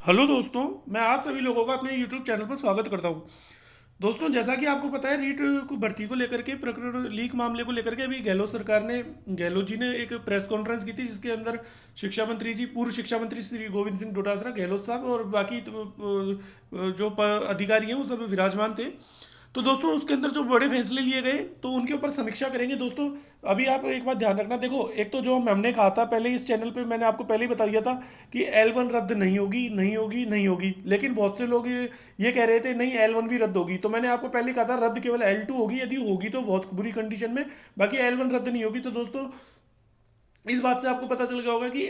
Hello दोस्तों। मैं आप सभी लोगों का अपने यूट्यूब चैनल पर स्वागत करता हूं। दोस्तों, जैसा कि आपको पता है, रीट को भर्ती को लेकर के प्रकरण लीक मामले को लेकर के अभी गहलोत जी ने एक प्रेस कॉन्फ्रेंस की थी, जिसके अंदर शिक्षा मंत्री जी, पूर्व शिक्षा मंत्री श्री गोविंद सिंह डोटासरा, गहलोत साहब और बाकी जो अधिकारी हैं वो सब विराजमान थे। तो दोस्तों, उसके अंदर जो बड़े फैसले लिए गए तो उनके ऊपर समीक्षा करेंगे। दोस्तों, अभी आप एक बात ध्यान रखना। देखो, एक तो जो हमने कहा था पहले इस चैनल पे, मैंने आपको पहले ही बता दिया था कि L1 रद्द नहीं होगी, नहीं होगी, नहीं होगी। लेकिन बहुत से लोग ये कह रहे थे नहीं, L1 भी रद्द होगी। तो मैंने आपको पहले कहा था रद्द केवल L2 होगी, यदि होगी तो बहुत बुरी कंडीशन में, बाकी L1 रद्द नहीं होगी। तो दोस्तों, इस बात से आपको पता चल गया होगा कि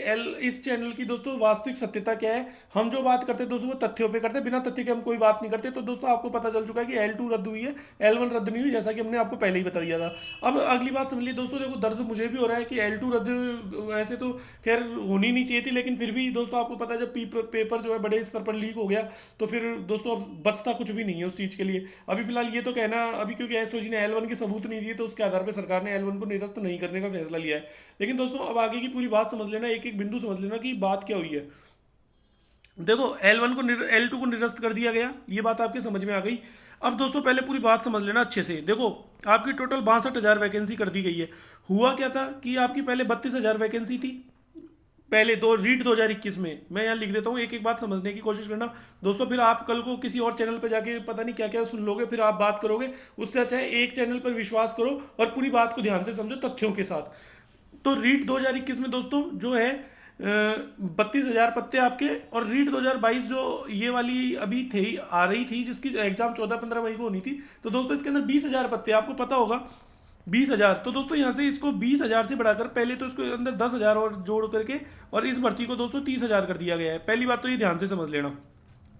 इस चैनल की दोस्तों वास्तविक सत्यता क्या है। हम जो बात करते हैं दोस्तों वो तथ्यों पे करते हैं, बिना तथ्य के हम कोई बात नहीं करते। तो दोस्तों, आपको पता चल चुका है कि L2 रद्द हुई है, L1 रद्द नहीं हुई, जैसा कि हमने आपको पहले ही बता दिया था। अब अगली बात समझ लीजिए दोस्तों। देखो, दर्द मुझे भी हो रहा है कि L2 रद्द वैसे तो खैर होनी नहीं चाहिए थी, लेकिन फिर भी दोस्तों आपको पता है जब पेपर जो है बड़े स्तर पर लीक हो गया तो फिर दोस्तों अब बचता कुछ भी नहीं है उस चीज़ के लिए। अभी फिलहाल ये तो कहना, अभी क्योंकि एसओजी ने L1 के सबूत नहीं दिए तो उसके आधार पर सरकार ने L1 को निरस्त नहीं करने का फैसला लिया है। लेकिन दोस्तों, अब आगे की पूरी बात समझ लेना, एक एक बिंदु समझ लेना कि बात क्या हुई है। देखो, L1 को L2 को निरस्त कर दिया गया, ये बात आपके समझ में आ गई। अब दोस्तों, पहले पूरी बात समझ लेना अच्छे से। देखो, आपकी टोटल 62,000 वैकेंसी कर दी गई है। हुआ क्या था कि आपकी पहले 32,000 वैकेंसी थी, पहले दो रीट 2021 में। मैं यहाँ लिख देता हूँ, एक एक बात समझने की कोशिश करना दोस्तों। फिर आप कल को किसी और चैनल पर जाके पता नहीं क्या क्या सुन लोगे, फिर आप बात करोगे। उससे अच्छा है एक चैनल पर विश्वास करो और पूरी बात को ध्यान से समझो तथ्यों के साथ। तो रीट 2021 में दोस्तों जो है 32,000 पत्ते आपके, और रीट 2022 जो ये वाली अभी थे आ रही थी, जिसकी एग्जाम 14-15 मई को होनी थी, तो दोस्तों इसके अंदर 20,000 पत्ते, आपको पता होगा 20,000। तो दोस्तों यहाँ से इसको 20,000 से बढ़ाकर पहले तो इसको अंदर 10,000 और जोड़ करके और इस भर्ती को दोस्तों 30,000 कर दिया गया है। पहली बात तो ये ध्यान से समझ लेना,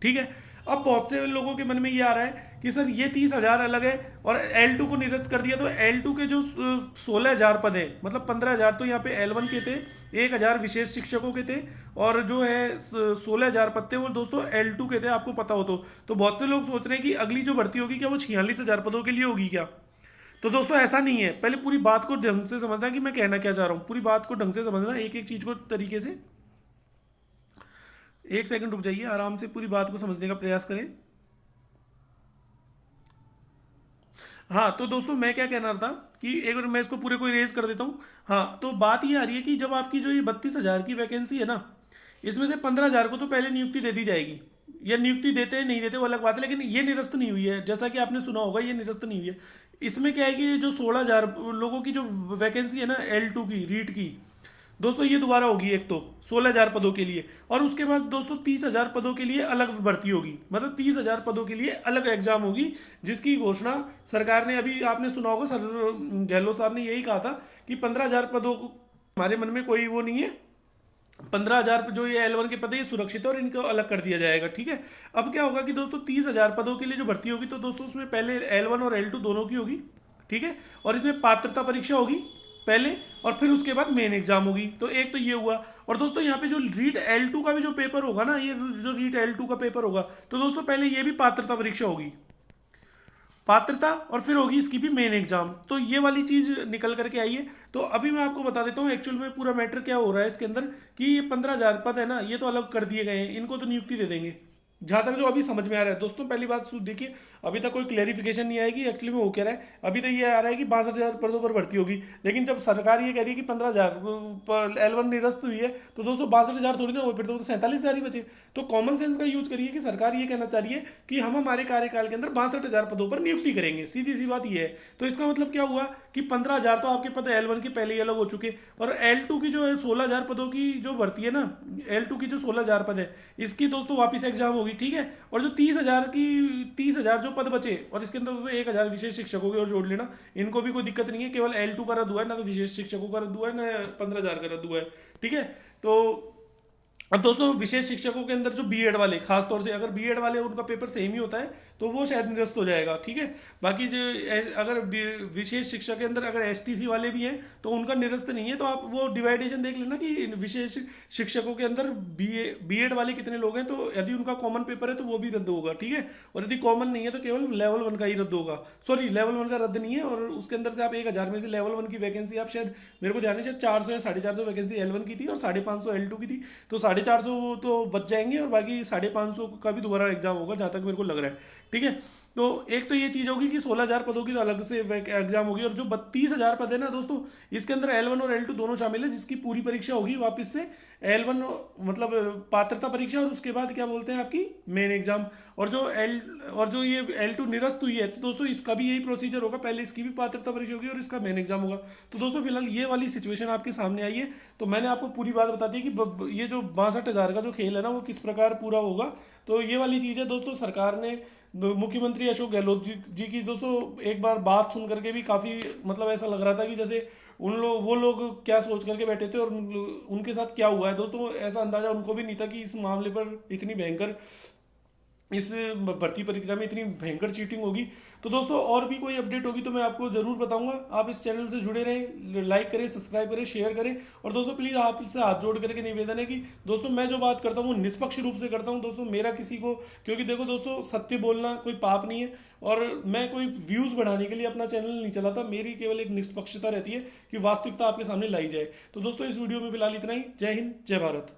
ठीक है। अब बहुत से लोगों के मन में ये आ रहा है कि सर ये 30,000 अलग है और L2 को निरस्त कर दिया, तो L2 के जो 16,000 पद है, मतलब 15,000 तो यहाँ पे L1 के थे, 1,000 विशेष शिक्षकों के थे, और जो है 16,000 पद थे वो दोस्तों L2 के थे, आपको पता हो तो बहुत से लोग सोच रहे हैं कि अगली जो भर्ती होगी क्या वो 46,000 पदों के लिए होगी क्या। तो दोस्तों ऐसा नहीं है। पहले पूरी बात को ढंग से समझना कि मैं कहना क्या चाह रहा हूँ, पूरी बात को ढंग से समझना, एक एक चीज को तरीके से। एक सेकंड रुक जाइए, आराम से पूरी बात को समझने का प्रयास करें। हाँ, तो दोस्तों मैं क्या कहना था कि एक बार मैं इसको पूरे को इरेज कर देता हूँ। हाँ, तो बात ये आ रही है कि जब आपकी जो ये 32,000 की वैकेंसी है ना, इसमें से 15,000 को तो पहले नियुक्ति दे दी जाएगी। या नियुक्ति देते हैं नहीं देते वो अलग बात है, लेकिन ये निरस्त नहीं हुई है, जैसा कि आपने सुना होगा, ये निरस्त नहीं हुई है। इसमें क्या है कि जो 16,000 लोगों की जो वैकेंसी है ना L2 की, रीट की, दोस्तों ये दोबारा होगी। एक तो 16,000 पदों के लिए, और उसके बाद दोस्तों 30,000 पदों के लिए अलग भर्ती होगी, मतलब 30,000 पदों के लिए अलग एग्जाम होगी, जिसकी घोषणा सरकार ने, अभी आपने सुना होगा, सर गहलोत साहब ने यही कहा था कि 15,000 पदों को, हमारे मन में कोई वो नहीं है, 15,000 जो ये L1 के पद है ये सुरक्षित है और इनको अलग कर दिया जाएगा, ठीक है। अब क्या होगा कि दोस्तों 30,000 पदों के लिए जो भर्ती होगी, तो दोस्तों उसमें पहले L1 और L2 दोनों की होगी, ठीक है। और इसमें पात्रता परीक्षा होगी पहले, और फिर उसके बाद मेन एग्जाम होगी। तो एक तो ये हुआ। और दोस्तों यहाँ पे जो रीट L2 का भी जो पेपर होगा ना, ये जो रीट L2 का पेपर होगा, तो दोस्तों पहले ये भी पात्रता परीक्षा होगी, पात्रता, और फिर होगी इसकी भी मेन एग्जाम। तो ये वाली चीज निकल करके आई है। तो अभी मैं आपको बता देता हूँ एक्चुअल में पूरा मैटर क्या हो रहा है इसके अंदर, कि ये 15,000 पद है ना, ये तो अलग कर दिए गए हैं, इनको तो नियुक्ति दे देंगे, जहां तक जो अभी समझ में आ रहा है। दोस्तों पहली बात देखिए, अभी तक कोई क्लेरिफिकेशन नहीं आएगी एक्चुअली में हो क्या रहा है। अभी तो ये आ रहा है कि 62,000 पदों पर भर्ती होगी, लेकिन जब सरकार ये कह रही है कि 15,000 L1 निरस्त हुई है, तो दोस्तों 62,000 थोड़ी ना हो, फिर तो 47,000 ही बचे। तो कॉमन सेंस का यूज करिए कि सरकार ये कहना चाह रही है कि हम हमारे कार्यकाल के अंदर 62,000 पदों पर नियुक्ति करेंगे, सीधी सी बात ये है। तो इसका मतलब क्या हुआ कि 15,000 तो आपके पद L1 के पहले ही अलग हो चुके, और L2 की जो है 16,000 पदों की जो भर्ती है ना, L2 की जो 16,000 पद है, इसकी दोस्तों वापस एग्जाम होगी, ठीक है। और जो 30,000 जो पद बचे, और इसके अंदर दोस्तों 1,000 विशेष शिक्षकों की और जोड़ लेना, इनको भी कोई दिक्कत नहीं है, केवल L2 का रद्द हुआ है ना, तो विशेष शिक्षकों का रद्द हुआ है ना, 15,000 का रद्द हुआ है, ठीक है। तो अब दोस्तों विशेष शिक्षकों के अंदर जो बीएड वाले, खास तौर से अगर बीएड वाले उनका पेपर सेम ही होता है तो वो शायद निरस्त हो जाएगा, ठीक है। बाकी जो अगर विशेष शिक्षा के अंदर अगर एसटीसी वाले भी हैं तो उनका निरस्त नहीं है। तो आप वो डिवाइडेशन देख लेना कि विशेष शिक्षकों के अंदर बीएड वाले कितने लोग हैं, तो यदि उनका कॉमन पेपर है तो वो भी रद्द होगा, ठीक है। और यदि कॉमन नहीं है तो केवल लेवल 1 का ही रद्द होगा, सॉरी लेवल 1 का रद्द नहीं है। और उसके अंदर से आप 1,000 में से लेवल 1 की वैकेंसी आप शायद, मेरे को ध्यान है शायद 400 या 450 वैकेंसी L1 की थी और 550 L2 की थी, तो 450 तो बच जाएंगे और बाकी 550 का भी दोबारा एग्जाम होगा, जहाँ तक मेरे को लग रहा है। ठीक है, तो एक तो ये चीज़ होगी कि 16,000 पदों की तो अलग से एग्जाम होगी, और जो 32,000 पद है ना दोस्तों, इसके अंदर L1 और L2 दोनों शामिल है, जिसकी पूरी परीक्षा होगी वापस से L1 मतलब पात्रता परीक्षा, और उसके बाद क्या बोलते हैं आपकी मेन एग्जाम। और जो ये L2 निरस्त हुई है तो दोस्तों इसका भी यही प्रोसीजर होगा, पहले इसकी भी पात्रता परीक्षा होगी और इसका मेन एग्जाम होगा। तो दोस्तों फिलहाल ये वाली सिचुएशन आपके सामने आई है, तो मैंने आपको पूरी बात बता दी कि ये जो 62,000 का जो खेल है ना वो किस प्रकार पूरा होगा। तो ये वाली चीज़ है दोस्तों, सरकार ने मुख्यमंत्री अशोक गहलोत जी की दोस्तों एक बार बात सुन करके भी काफ़ी मतलब ऐसा लग रहा था कि जैसे वो लोग क्या सोच करके बैठे थे और उनके साथ क्या हुआ है दोस्तों, ऐसा अंदाजा उनको भी नहीं था कि इस मामले पर इतनी भयंकर, इस भर्ती प्रक्रिया में इतनी भयंकर चीटिंग होगी। तो दोस्तों और भी कोई अपडेट होगी तो मैं आपको जरूर बताऊंगा। आप इस चैनल से जुड़े रहें, लाइक करें, सब्सक्राइब करें, शेयर करें। और दोस्तों प्लीज़ आपसे हाथ जोड़ करके निवेदन है कि दोस्तों मैं जो बात करता हूँ वो निष्पक्ष रूप से करता हूँ दोस्तों, मेरा किसी को, क्योंकि देखो दोस्तों सत्य बोलना कोई पाप नहीं है, और मैं कोई व्यूज़ बढ़ाने के लिए अपना चैनल नहीं चलाता, मेरी केवल एक निष्पक्षता रहती है कि वास्तविकता आपके सामने लाई जाए। तो दोस्तों इस वीडियो में फिलहाल इतना ही। जय हिंद, जय भारत।